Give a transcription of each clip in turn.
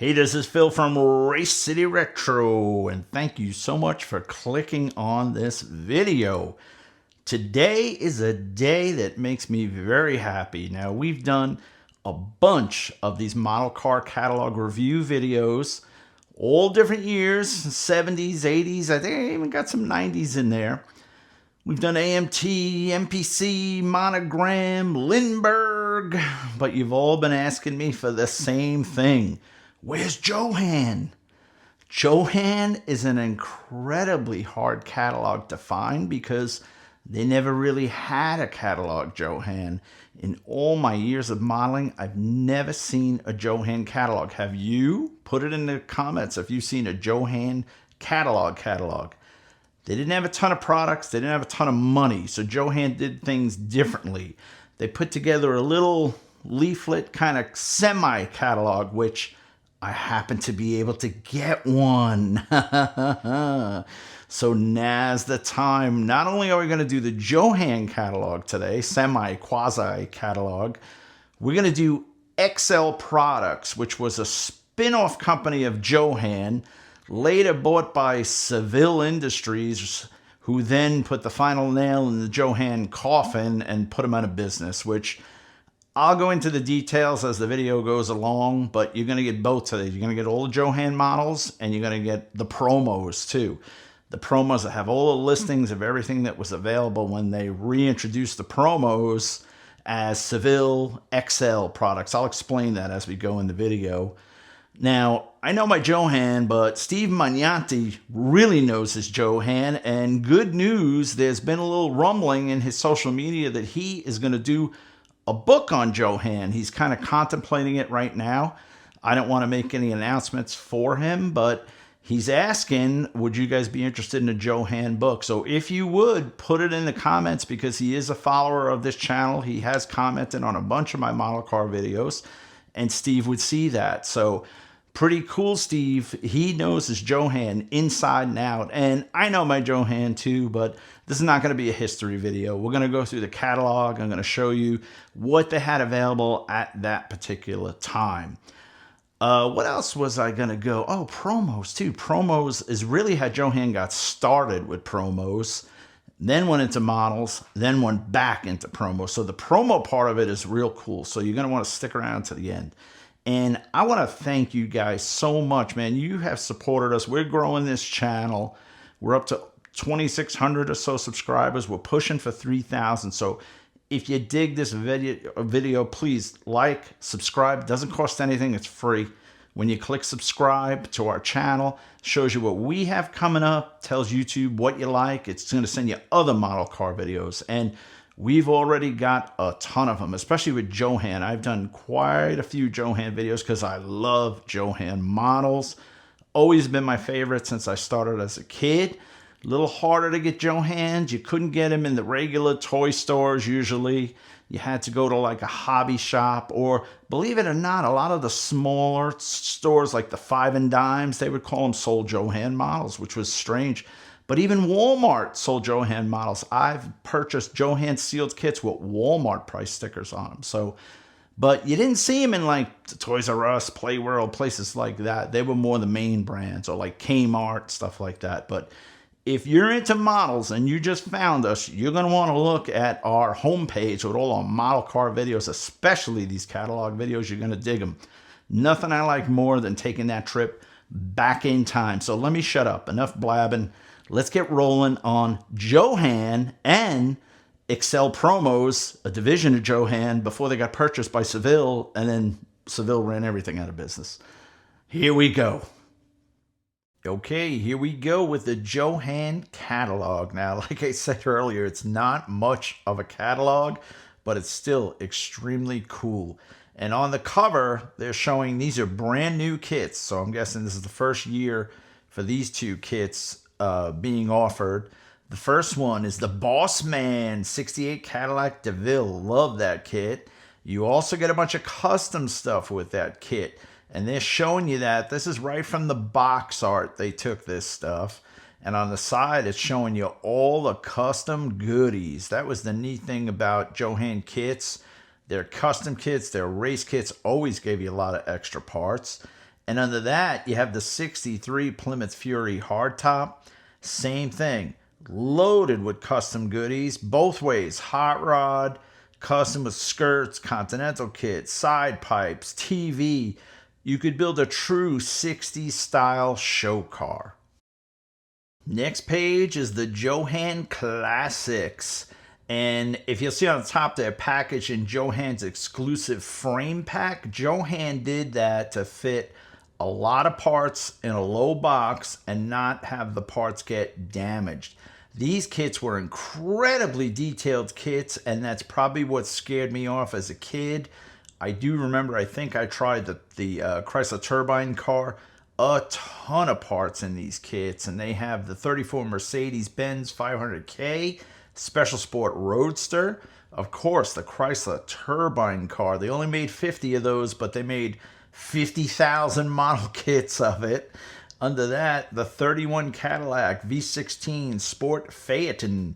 Hey, this is Phil from Race City Retro, and thank you so much for clicking on this video. Today is a day that makes me very happy. Now, we've done a bunch of these model car catalog review videos, all different years, 70s, 80s, I think I even got some 90s in there. We've done AMT, MPC, Monogram, Lindbergh, but you've all been asking me for the same thing. Where's JOHAN? JOHAN is an incredibly hard catalog to find because they never really had a catalog JOHAN. In all my years of modeling, I've never seen a JOHAN catalog. Have you? Put it in the comments if you've seen a JOHAN catalog. They didn't have a ton of products. They didn't have a ton of money. So JOHAN did things differently. They put together a little leaflet kind of semi-catalog, which I happen to be able to get one. So now's the time. Not only are we going to do the JOHAN catalog today, semi-quasi catalog, we're going to do XL Products, which was a spin-off company of JOHAN, later bought by Seville Industries, who then put the final nail in the JOHAN coffin and put them out of business, which I'll go into the details as the video goes along, but you're going to get both today. You're going to get all the JOHAN models, and you're going to get the promos too. The promos that have all the listings of everything that was available when they reintroduced the promos as Seville XL products. I'll explain that as we go in the video. Now, I know my JOHAN, but Steve Magnanti really knows his JOHAN, and good news, there's been a little rumbling in his social media that he is going to do a book on JOHAN. He's kind of contemplating it right now. I don't want to make any announcements for him, but he's asking, would you guys be interested in a JOHAN book? So if you would, put it in the comments because he is a follower of this channel. He has commented on a bunch of my model car videos, and Steve would see that. So pretty cool, Steve. He knows his JOHAN inside and out. And I know my JOHAN too, but this is not going to be a history video. We're going to go through the catalog. I'm going to show you what they had available at that particular time. What else was I going to go? Oh, promos too. Promos is really how JOHAN got started with promos, then went into models, then went back into promos. So the promo part of it is real cool. So you're going to want to stick around to the end. And I want to thank you guys so much, man. You have supported us. We're growing this channel. We're up to 2,600 or so subscribers. We're pushing for 3,000. So if you dig this video, please like, subscribe. It doesn't cost anything. It's free. When you click subscribe to our channel, shows you what we have coming up, tells YouTube what you like. It's going to send you other model car videos. And we've already got a ton of them, especially with JOHAN. I've done quite a few JOHAN videos because I love JOHAN models. Always been my favorite since I started as a kid. A little harder to get JOHANs. You couldn't get them in the regular toy stores usually. You had to go to like a hobby shop, or believe it or not, a lot of the smaller stores like the Five and Dimes, they would call them sold JOHAN models, which was strange. But even Walmart sold JOHAN models. I've purchased JOHAN sealed kits with Walmart price stickers on them. So, but you didn't see them in like Toys R Us, Play World, places like that. They were more the main brands, or like Kmart, stuff like that. But if you're into models and you just found us, you're going to want to look at our homepage with all our model car videos, especially these catalog videos. You're going to dig them. Nothing I like more than taking that trip back in time. So let me shut up. Enough blabbing. Let's get rolling on JOHAN and XL Promos, a division of JOHAN before they got purchased by Seville, and then Seville ran everything out of business. Here we go. Okay, here we go with the JOHAN catalog. Now, like I said earlier, it's not much of a catalog, but it's still extremely cool. And on the cover, they're showing these are brand new kits. So I'm guessing this is the first year for these two kits being offered. The first one is the Boss Man 68 Cadillac DeVille. Love that kit. You also get a bunch of custom stuff with that kit. And they're showing you that. This is right from the box art. They took this stuff. And on the side, it's showing you all the custom goodies. That was the neat thing about JOHAN kits. Their custom kits, their race kits always gave you a lot of extra parts. And under that, you have the 63 Plymouth Fury hardtop. Same thing, loaded with custom goodies, both ways, hot rod, custom with skirts, continental kit, side pipes, TV. You could build a true 60s style show car. Next page is the JOHAN Classics. And if you'll see on the top there, packaged in JOHAN's exclusive frame pack. JOHAN did that to fit a lot of parts in a low box and not have the parts get damaged. These kits were incredibly detailed kits, and that's probably what scared me off as a kid. I do remember, I think I tried the Chrysler Turbine car. A ton of parts in these kits, and they have the 34 Mercedes-Benz 500K Special Sport Roadster. Of course, the Chrysler Turbine car. They only made 50 of those, but they made 50,000 model kits of it. Under that, the 31 Cadillac V16 Sport Phaeton.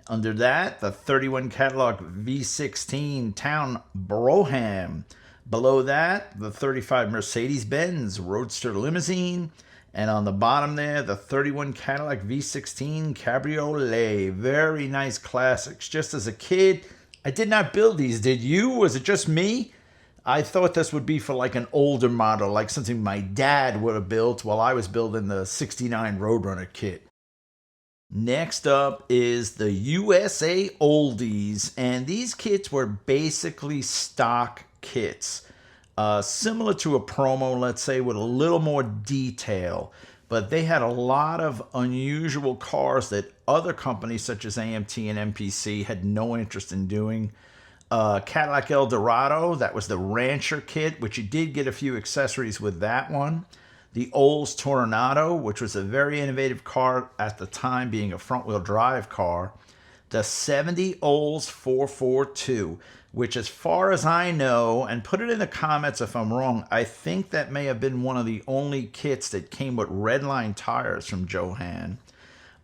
Under that, the 31 Cadillac V16 Town Brougham. Below that, the 35 Mercedes-Benz Roadster Limousine. And on the bottom there, the 31 Cadillac V16 Cabriolet. Very nice classics. Just as a kid, I did not build these. Did you? Was it just me? I thought this would be for like an older model, like something my dad would have built while I was building the 69 Roadrunner kit. Next up is the USA Oldies. And these kits were basically stock kits, similar to a promo, let's say, with a little more detail, but they had a lot of unusual cars that other companies such as AMT and MPC had no interest in doing. Cadillac Eldorado, that was the Rancher kit, which you did get a few accessories with that one. The Olds Tornado, which was a very innovative car at the time, being a front-wheel drive car. The 70 Olds 442, which as far as I know, and put it in the comments if I'm wrong, I think that may have been one of the only kits that came with redline tires from JOHAN.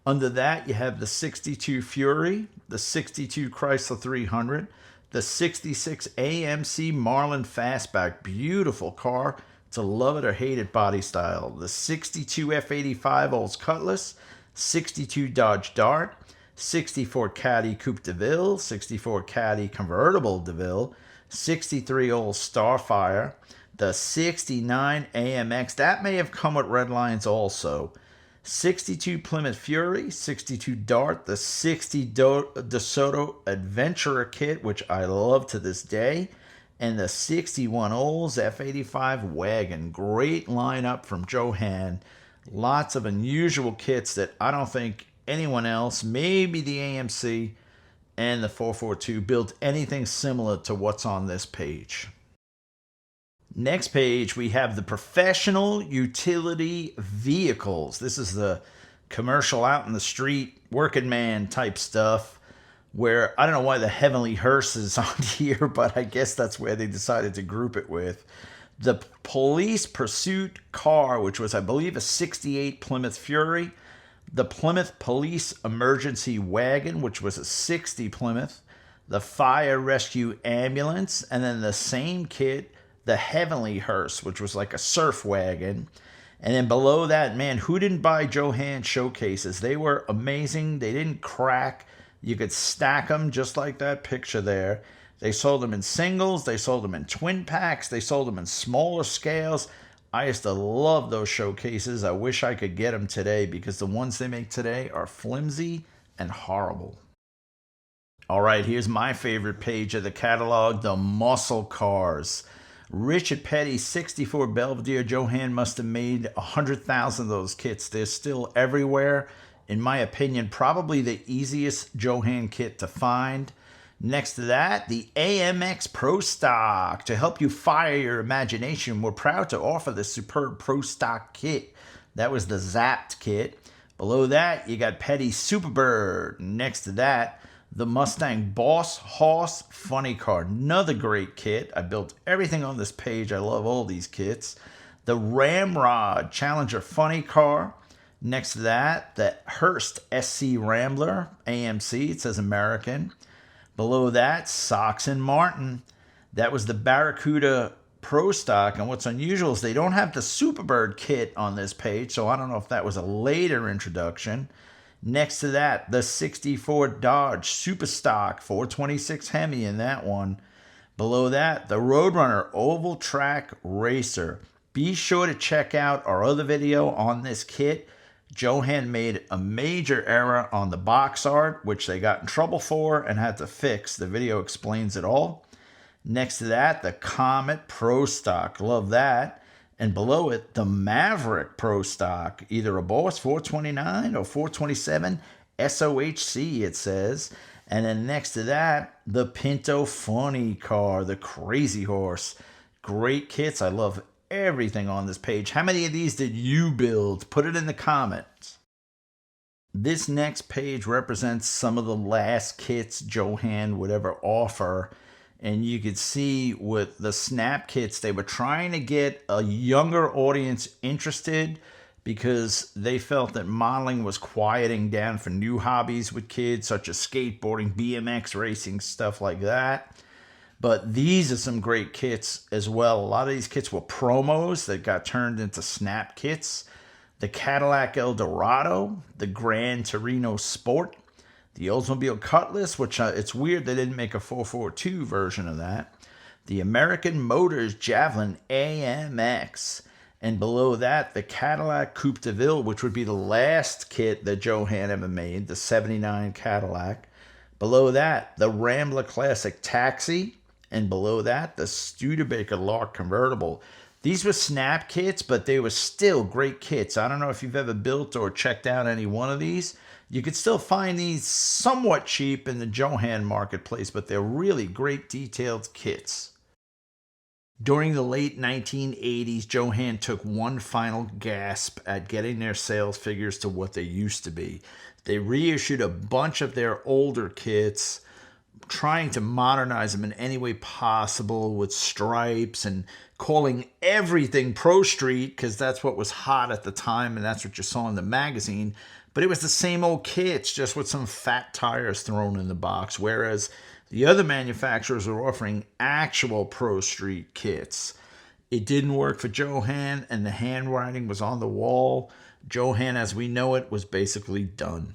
Under that, you have the 62 Fury, the 62 Chrysler 300, the 66 AMC Marlin Fastback, beautiful car. It's a love it or hate it body style. The 62 F85 Olds Cutlass, 62 Dodge Dart, 64 Caddy Coupe de Ville, 64 Caddy Convertible de Ville, 63 Olds Starfire, the 69 AMX, that may have come with red lines also, 62 Plymouth Fury, 62 Dart, the 60 DeSoto Adventurer kit, which I love to this day, and the 61 Olds F85 Wagon. Great lineup from JOHAN. Lots of unusual kits that I don't think anyone else, maybe the AMC and the 442, built anything similar to what's on this page. Next page, we have the professional utility vehicles. This is the commercial out in the street, working man type stuff, where I don't know why the Heavenly Hearse is on here, but I guess that's where they decided to group it with. The police pursuit car, which was, I believe, a 68 Plymouth Fury. The Plymouth Police Emergency Wagon, which was a 60 Plymouth. The Fire Rescue Ambulance. And then the same kit, the Heavenly Hearse, which was like a surf wagon. And then below that, man, who didn't buy JOHAN showcases? They were amazing. They didn't crack. You could stack them just like that picture there. They sold them in singles. They sold them in twin packs. They sold them in smaller scales. I used to love those showcases. I wish I could get them today because the ones they make today are flimsy and horrible. All right, here's my favorite page of the catalog, the muscle cars. Richard Petty, 64 Belvedere. JOHAN must have made 100,000 of those kits. They're still everywhere. In my opinion, probably the easiest JOHAN kit to find. Next to that, the AMX Pro Stock. To help you fire your imagination, we're proud to offer this superb Pro Stock kit. That was the Zapped kit. Below that, you got Petty Superbird. Next to that, the Mustang Boss Hoss Funny Car. Another great kit. I built everything on this page. I love all these kits. The Ramrod Challenger Funny Car. Next to that, the Hearst SC Rambler AMC. It says American. Below that, Sox and Martin. That was the Barracuda Pro Stock, and what's unusual is they don't have the Superbird kit on this page, so I don't know if that was a later introduction. Next to that, the 64 Dodge Super Stock 426 Hemi in that one. Below that, the Roadrunner Oval Track Racer. Be sure to check out our other video on this kit. Johan made a major error on the box art, which they got in trouble for and had to fix. The video explains it all. Next to that, the Comet Pro Stock. Love that. And below it, the Maverick Pro Stock. Either a Boss 429 or 427 SOHC, it says. And then next to that, the Pinto Funny Car, the Crazy Horse. Great kits. I love everything on this page. How many of these did you build? Put it in the comments. This next page represents some of the last kits Johan would ever offer. And you could see with the Snap kits, they were trying to get a younger audience interested because they felt that modeling was quieting down for new hobbies with kids, such as skateboarding, BMX racing, stuff like that. But these are some great kits as well. A lot of these kits were promos that got turned into Snap kits. The Cadillac Eldorado, the Gran Torino Sport, the Oldsmobile Cutlass, which it's weird they didn't make a 442 version of that. The American Motors Javelin AMX. And below that, the Cadillac Coupe de Ville, which would be the last kit that Johan ever made, the 79 Cadillac. Below that, the Rambler Classic Taxi. And below that, the Studebaker Lark Convertible. These were Snap kits, but they were still great kits. I don't know if you've ever built or checked out any one of these. You could still find these somewhat cheap in the Johan marketplace, but they're really great detailed kits. During the late 1980s, Johan took one final gasp at getting their sales figures to what they used to be. They reissued a bunch of their older kits, trying to modernize them in any way possible with stripes and calling everything Pro Street because that's what was hot at the time and that's what you saw in the magazine. But it was the same old kits, just with some fat tires thrown in the box, whereas the other manufacturers were offering actual Pro Street kits. It didn't work for Johan, and the handwriting was on the wall. Johan, as we know it, was basically done.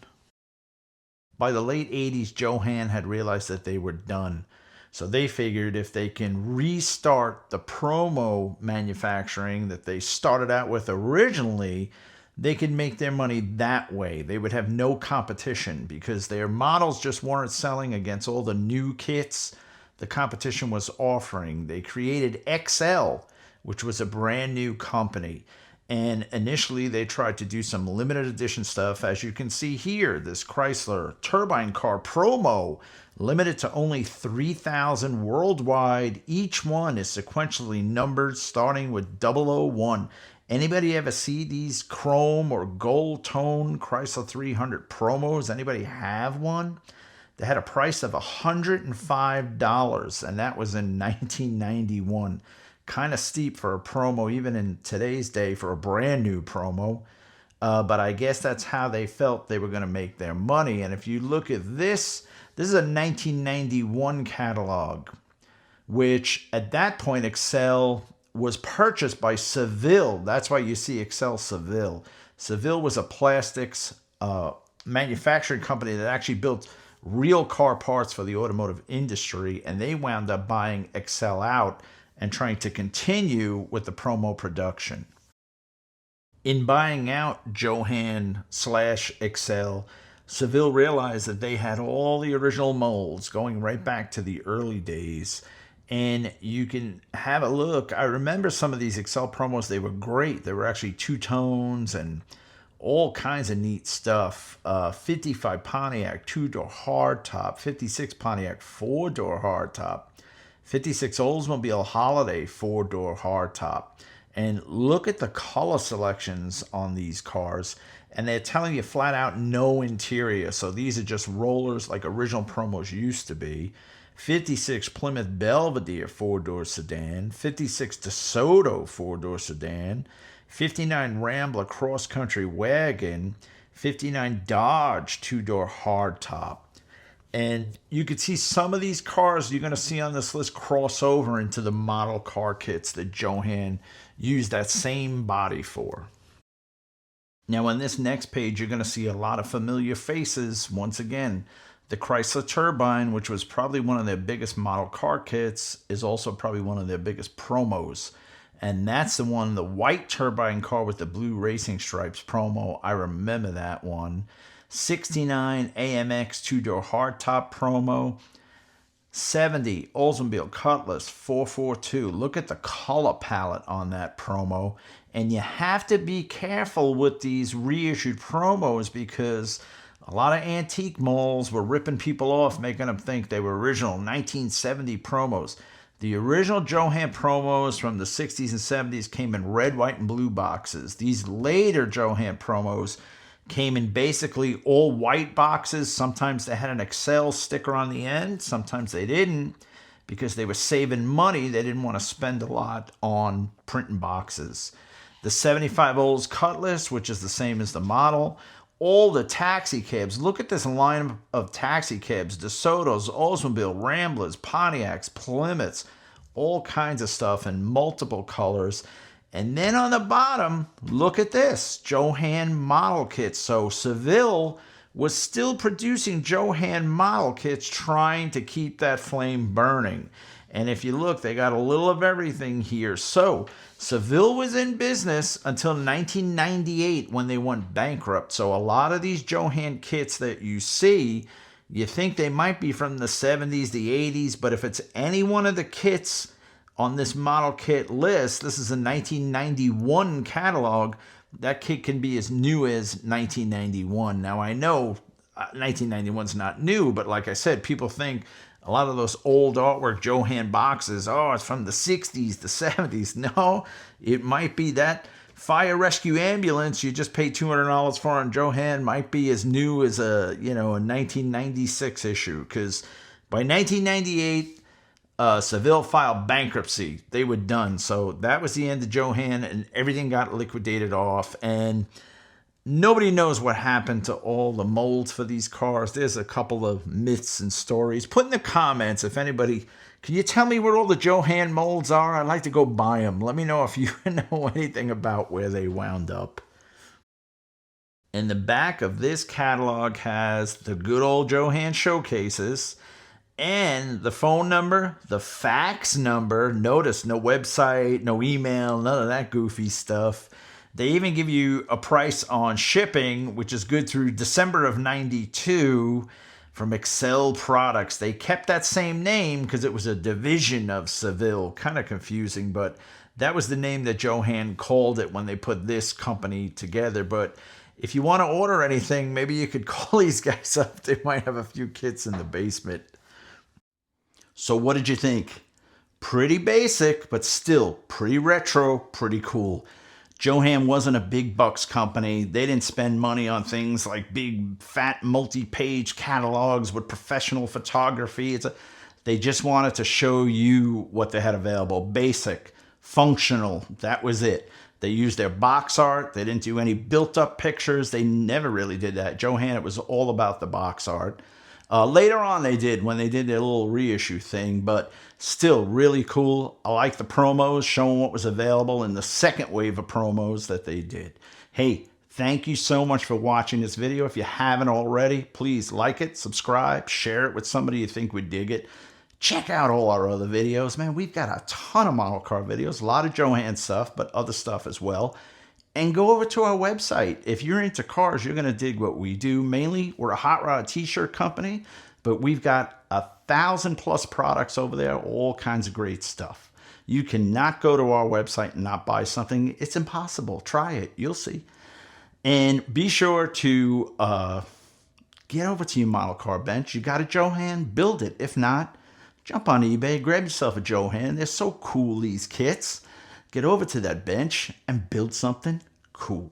By the late 80s, Johan had realized that they were done. So they figured if they can restart the promo manufacturing that they started out with originally, they could make their money that way. They would have no competition because their models just weren't selling against all the new kits the competition was offering. They created XL, which was a brand new company. And initially, they tried to do some limited edition stuff. As you can see here, this Chrysler Turbine Car promo, limited to only 3,000 worldwide. Each one is sequentially numbered, starting with 001. Anybody ever see these chrome or gold tone Chrysler 300 promos? Anybody have one? They had a price of $105, and that was in 1991. Kind of steep for a promo, even in today's day, for a brand new promo. But I guess that's how they felt they were going to make their money. And if you look at this, this is a 1991 catalog, which at that point, Excel was purchased by Seville. That's why you see Excel Seville. Seville was a plastics manufacturing company that actually built real car parts for the automotive industry, and they wound up buying Excel out and trying to continue with the promo production. In buying out Johan/Excel, Seville realized that they had all the original molds going right back to the early days. And you can have a look. I remember some of these Excel promos. They were great. They were actually two-tones and all kinds of neat stuff. 55 Pontiac 2-door hardtop, 56 Pontiac 4-door hardtop, 56 Oldsmobile Holiday 4-door hardtop. And look at the color selections on these cars. And they're telling you flat out no interior. So these are just rollers like original promos used to be. 56 Plymouth Belvedere 4-door sedan, 56 DeSoto 4-door sedan, 59 Rambler Cross Country wagon, 59 Dodge 2-door hardtop. And you could see some of these cars you're going to see on this list cross over into the model car kits that Johan used that same body for. Now on this next page, you're going to see a lot of familiar faces. Once again, the Chrysler Turbine, which was probably one of their biggest model car kits, is also probably one of their biggest promos. And that's the one, the white turbine car with the blue racing stripes promo. I remember that one. 69 AMX two-door hardtop promo. 70 Oldsmobile Cutlass 442. Look at the color palette on that promo. And you have to be careful with these reissued promos because a lot of antique malls were ripping people off, making them think they were original 1970 promos. The original Johan promos from the 60s and 70s came in red, white, and blue boxes. These later Johan promos came in basically all white boxes. Sometimes they had an Excel sticker on the end. Sometimes they didn't because they were saving money. They didn't want to spend a lot on printing boxes. The 75 Olds Cutlass, which is the same as the model. All the taxi cabs. Look at this line of taxi cabs. DeSotos, Oldsmobile, Ramblers, Pontiacs, Plymouths, all kinds of stuff in multiple colors. And then on the bottom, look at this, Johan model kits. So Seville was still producing Johan model kits, trying to keep that flame burning. And if you look, they got a little of everything here. So Seville was in business until 1998 when they went bankrupt. So a lot of these Johan kits that you see, you think they might be from the 70s, the 80s, but if it's any one of the kits on this model kit list, this is a 1991 catalog, that kit can be as new as 1991. Now I know 1991 is not new, but like I said, people think a lot of those old artwork Johan boxes, oh, it's from the 60s, the 70s. No, it might be that fire rescue ambulance you just paid $200 for on Johan might be as new as a 1996 issue, because by 1998, Seville filed bankruptcy. They were done. So that was the end of Johan, and everything got liquidated off. And nobody knows what happened to all the molds for these cars. There's a couple of myths and stories. Put in the comments if anybody, can you tell me where all the Johan molds are? I'd like to go buy them. Let me know if you know anything about where they wound up. And the back of this catalog has the good old Johan showcases and the phone number, the fax number. Notice no website, no email, none of that goofy stuff. They even give you a price on shipping, which is good through December of 92 from Excel Products. They kept that same name because it was a division of Seville. Kind of confusing, but that was the name that Johan called it when they put this company together. But if you want to order anything, maybe you could call these guys up. They might have a few kits in the basement. So what did you think? Pretty basic, but still pretty retro, pretty cool. Johan wasn't a big bucks company. They didn't spend money on things like big, fat, multi-page catalogs with professional photography. They just wanted to show you what they had available. Basic, functional, that was it. They used their box art. They didn't do any built-up pictures. They never really did that. Johan, it was all about the box art. Later on they did, when they did their little reissue thing, but still really cool. I like the promos showing what was available in the second wave of promos that they did. Hey, thank you so much for watching this video. If you haven't already, please like it, subscribe, share it with somebody you think would dig it. Check out all our other videos. Man, we've got a ton of model car videos, a lot of Johan stuff, but other stuff as well. And go over to our website. If you're into cars, you're going to dig what we do. Mainly, we're a hot rod t-shirt company, but we've got 1,000+ products over there, all kinds of great stuff. You cannot go to our website and not buy something. It's impossible. Try it. You'll see. And be sure to get over to your model car bench. You got a Johan? Build it. If not, jump on eBay, grab yourself a Johan. They're so cool, these kits. Get over to that bench and build something cool.